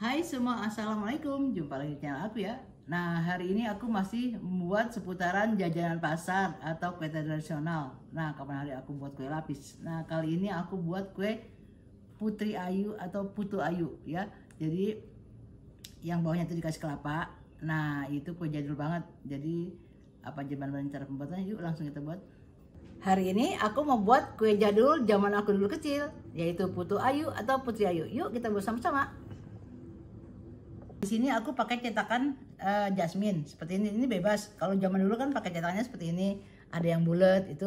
Hai semua, assalamualaikum. Jumpa lagi di channel aku ya. Nah, hari ini aku masih membuat seputaran jajanan pasar atau kue tradisional. Nah, kapan hari aku buat kue lapis. Nah, kali ini aku buat kue Putri Ayu atau Putu Ayu ya. Jadi yang bawahnya itu dikasih kelapa. Nah, itu kue jadul banget. Jadi apa aja bahan-bahan cara pembuatannya? Yuk langsung kita buat. Hari ini aku mau buat kue jadul zaman aku dulu kecil, yaitu Putu Ayu atau Putri Ayu. Yuk kita buat sama-sama. Di sini aku pakai cetakan jasmine seperti ini. Ini bebas. Kalau zaman dulu kan pakai cetakannya seperti ini. Ada yang bulat itu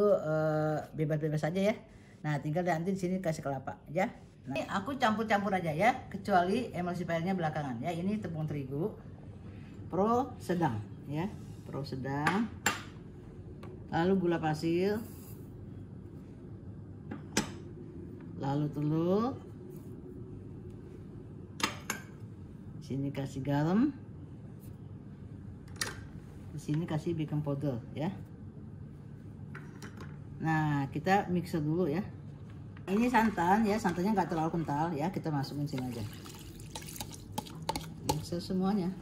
bebas-bebas aja ya. Nah, tinggal nanti di sini kasih kelapa ya. Nah, ini aku campur-campur aja ya, kecuali emulsifiernya belakangan ya. Ini tepung terigu pro sedang ya, pro sedang. Lalu gula pasir. Lalu telur. Sini kasih garam, di sini kasih baking powder ya. Nah, kita mixer dulu ya. Ini santan ya, santannya nggak terlalu kental ya, kita masukin sini aja. Mixer semuanya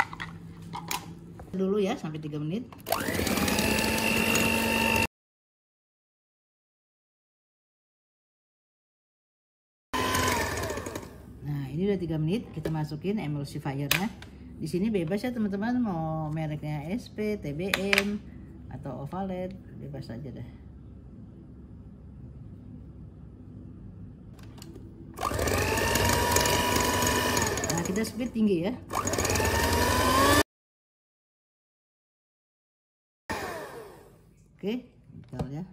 dulu ya sampai 3 menit. Nah, ini udah 3 menit, kita masukin emulsifiernya. Di sini bebas ya teman-teman, mau mereknya SP, TBM atau Ovalet, bebas aja deh. Nah, kita speed tinggi ya. Oke, bentar ya.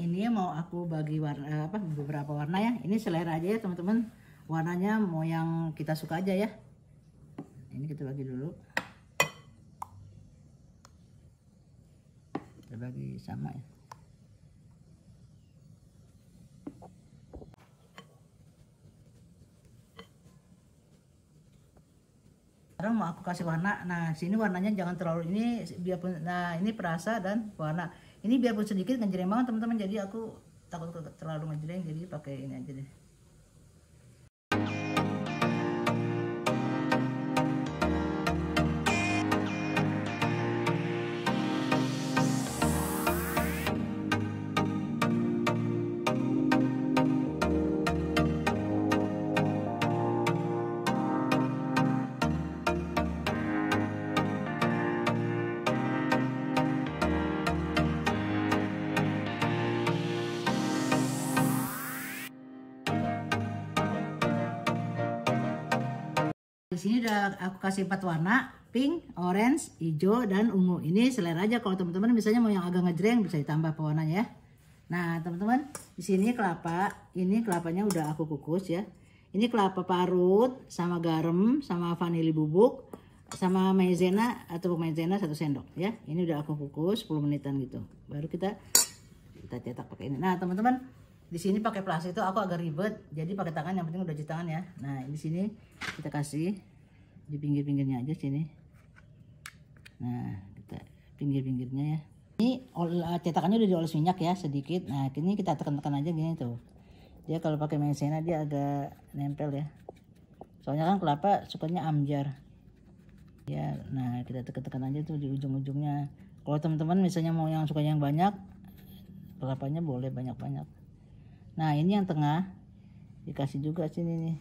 Ini mau aku bagi warna beberapa warna ya. Ini selera aja ya teman-teman. Warnanya mau yang kita suka aja ya. Ini kita bagi dulu. Kita bagi sama ya. Sekarang mau aku kasih warna. Nah, sini warnanya jangan terlalu ini biarpun. Nah, ini perasa dan warna. Ini biarpun sedikit ngejreng banget teman-teman. Jadi aku takut terlalu ngejreng, jadi pakai ini aja deh. Di sini udah aku kasih 4 warna, pink, orange, hijau, dan ungu. Ini selera aja, kalau teman-teman misalnya mau yang agak ngejreng bisa ditambah pewarnanya ya. Nah teman-teman, di sini kelapa, ini kelapanya udah aku kukus ya. Ini kelapa parut sama garam sama vanili bubuk sama maizena atau maizena 1 sendok ya. Ini udah aku kukus 10 menitan gitu. Baru kita cetak pakai ini. Nah teman-teman, di sini pakai plastik itu aku agak ribet, jadi pakai tangan, yang penting udah cuci tangan ya. Nah di sini kita kasih di pinggir-pinggirnya aja sini. Nah kita pinggir-pinggirnya ya. Ini cetakannya udah dioles minyak ya sedikit. Nah ini kita tekan-tekan aja gini tuh. Dia kalau pakai maizena dia agak nempel ya. Soalnya kan kelapa sukanya amjar. Ya, nah kita tekan-tekan aja tuh di ujung-ujungnya. Kalau teman-teman misalnya mau yang suka yang banyak, kelapanya boleh banyak-banyak. Nah ini yang tengah dikasih juga sini nih.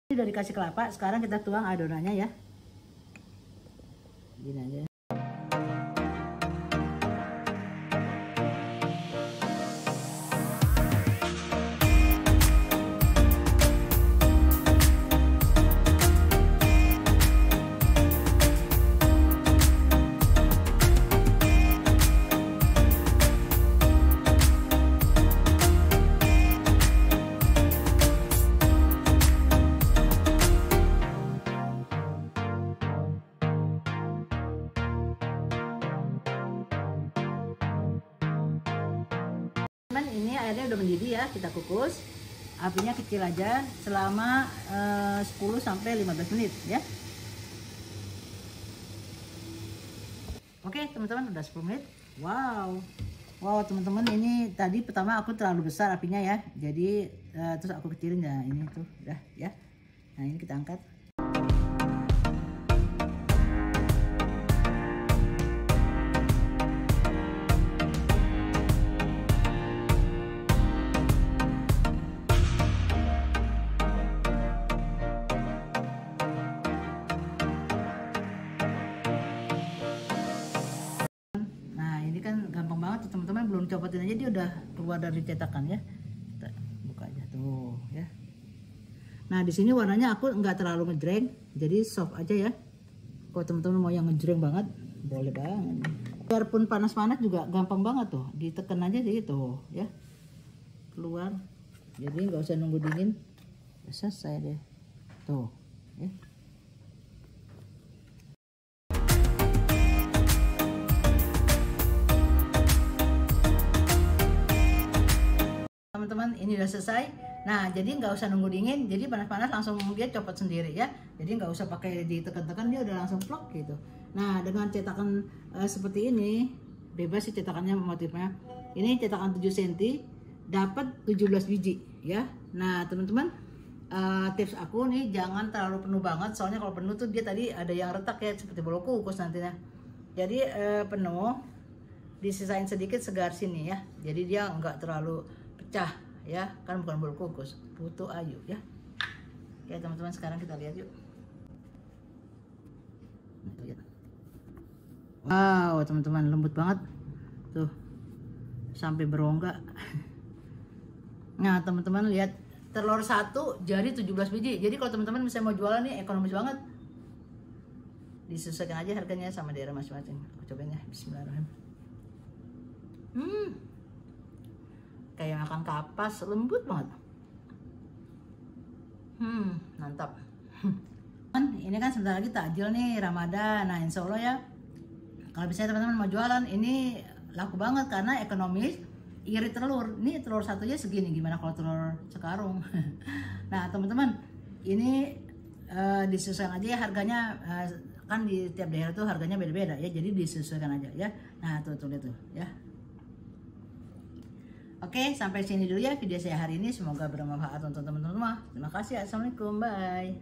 Ini udah dikasih kelapa, sekarang kita tuang adonannya ya. Gini aja. Ini airnya udah mendidih ya, kita kukus. apinya kecil aja selama 10 sampai 15 menit ya. Oke teman-teman, udah 10 menit. Wow teman-teman, ini tadi pertama aku terlalu besar apinya ya, jadi terus aku kecilin ya, ini tuh udah ya. Nah ini kita angkat. Gampang banget tuh teman-teman, belum copotin aja dia udah keluar dari cetakan ya. Kita buka aja tuh ya. Nah di sini warnanya aku nggak terlalu ngejreng, jadi soft aja ya. Kalau teman-teman mau yang ngejreng banget, boleh banget. Biarpun panas-panas juga gampang banget tuh, ditekan aja gitu ya, keluar. Jadi nggak usah nunggu dingin, selesai deh tuh ya. Teman-teman, ini udah selesai. Nah jadi nggak usah nunggu dingin, jadi panas-panas langsung dia copot sendiri ya. Jadi nggak usah pakai ditekan-tekan, dia udah langsung plok gitu. Nah dengan cetakan seperti ini, bebas sih cetakannya motifnya. Ini cetakan 7 cm dapat 17 biji ya. Nah teman-teman, tips aku nih jangan terlalu penuh banget, soalnya kalau penuh tuh dia tadi ada yang retak ya, seperti bolu kukus nantinya. Jadi penuh, disisain sedikit segar sini ya, jadi dia nggak terlalu pecah ya, kan bukan bolu kukus, putu ayu ya. Oke teman-teman, sekarang kita lihat yuk. Wow teman-teman, lembut banget tuh sampai berongga. Nah teman-teman lihat, telur satu jadi 17 biji. Jadi kalau teman-teman misalnya mau jualan nih, ekonomis banget. Disesuaikan aja harganya sama daerah masing-masing. Aku cobain ya, bismillahirrahmanirrahim. Kayak makan kapas, lembut banget. Mantap. Ini kan sebentar lagi takjil nih, Ramadan. Nah insya Allah ya, kalau misalnya teman-teman mau jualan, ini laku banget karena ekonomis. Irit telur, ini telur satunya segini, gimana kalau telur sekarung. Nah teman-teman, ini disesuaikan aja ya harganya, kan di tiap daerah tuh harganya beda-beda ya, jadi disesuaikan aja ya. Nah tuh lihat tuh ya. Oke, sampai sini dulu ya video saya hari ini, semoga bermanfaat untuk teman-teman semua. Terima kasih, assalamualaikum, bye.